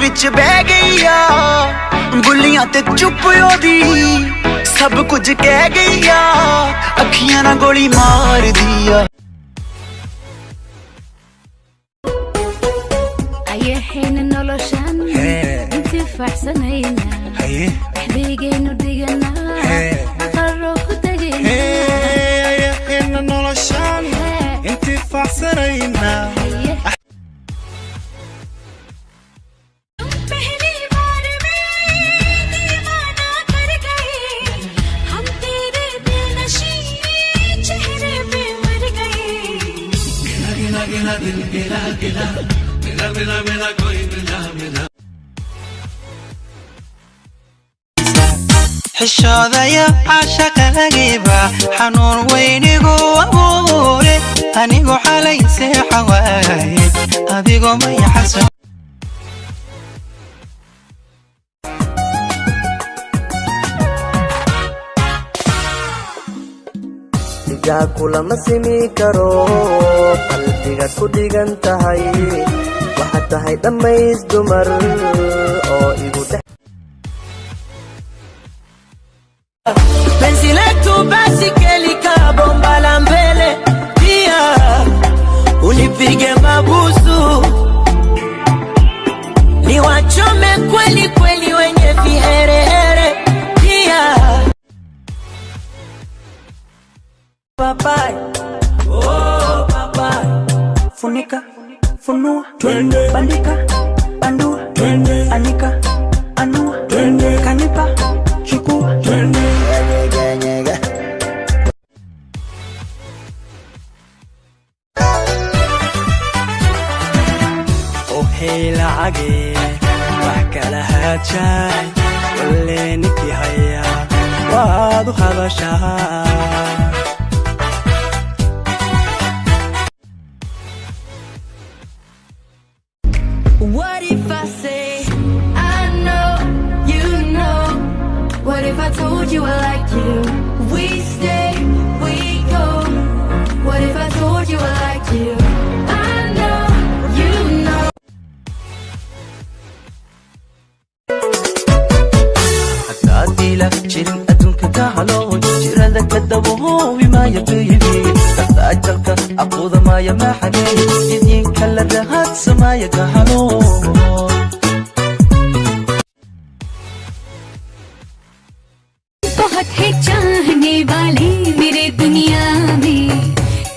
विच बह गई आ बुलियां ते चुप ओदी सब कुछ कह गई आ अखियां ना गोली मार दिया ayahayna noloshan intifaacsanayna waxbeygaynu dhiganaa aqaro ku tegayna ayahayna noloshan intifaacsanayna xishoodaya caashaqa lagiba xanuun weynigu abuure anigu xalay seexa waaye adigoo mayaxaso digaag kulama simi karo qalbigaad ku dhigan tahay waxaad tahay dhammays dumar oo igu dhex penzi letu basi kelika bomba la mbele pia unipige mabusu niwachome kweli kweli wenye viherehere pia papai oh papai funika funua bandika bandua anika anua kanipa chukua lacage wax kala haajay wale ninkii haya waad u hadashaa What if I say I know you know? What if I told you I like you? We stay, we go. What if I told you I like you? I know you know. haddaadila jirin adduunka ka halo jirada ka daboobi maaya baby darta ajalka aquuda maaya maxagay idinka la rahaadsamaya ka halo बहुत है चाहने वाले मेरे दुनिया में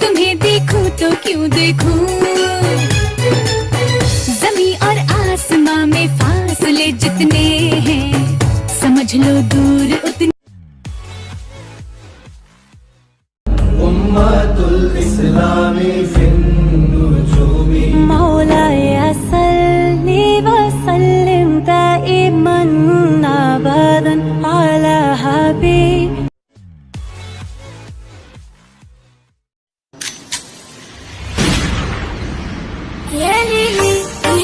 तुम्हें देखूं तो क्यों देखूं ज़मीं और आसमां में फासले जितने हैं समझ लो दूर उतने उम्मतुल इस्लामी फिन्नुजूमी मौलाय सल्ली व सल्लिम दाइमन अबदन अला हबीब يا ليلي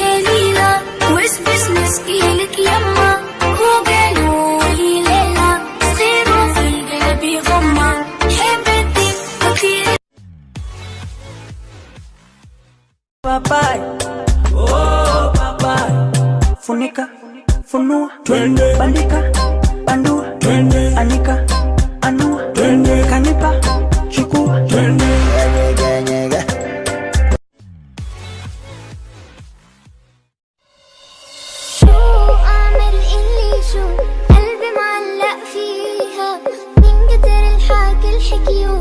يا ليلى وش بزنس إلك يما هو قالوا لي ليلى صيروا في القلب غمة حبتي كتير papai oh papai funika funua bandika bandua anika anua kanipa chukua شو أعمل اللي شو قلبي معلق فيها من كتر الحكي الحكيو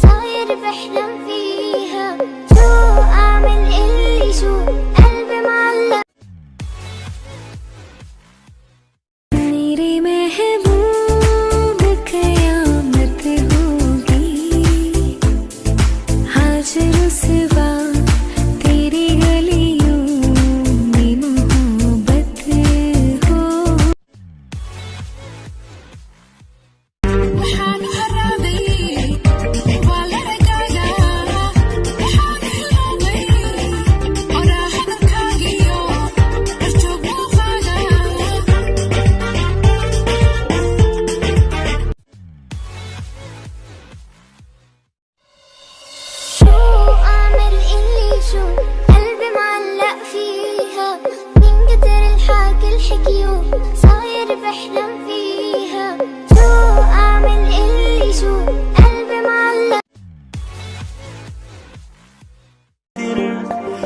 صاير بحلم فيها شو أعمل اللي شو قلبي معلق मेरे महबूब कयामत होगी आज रुसवा तेरी गलियों में मोहब्बत हो وحان هرابي بحلم فيها. شو أعمل اللي شو قلبي معلق.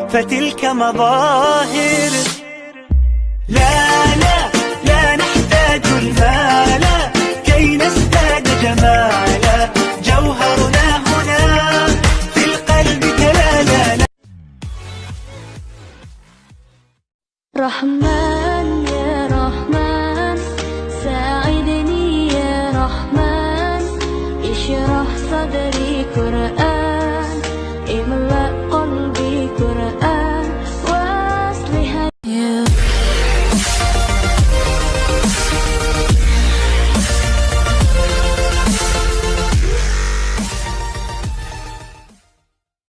فتلك مظاهر لا لا لا نحتاج المال كي نزداد جمالا. جوهرنا هنا في القلب كلالا. رحمن يا رحمن ساعدني يا رحمن. اشرح صدري قرآن املأ قلبي قرآن.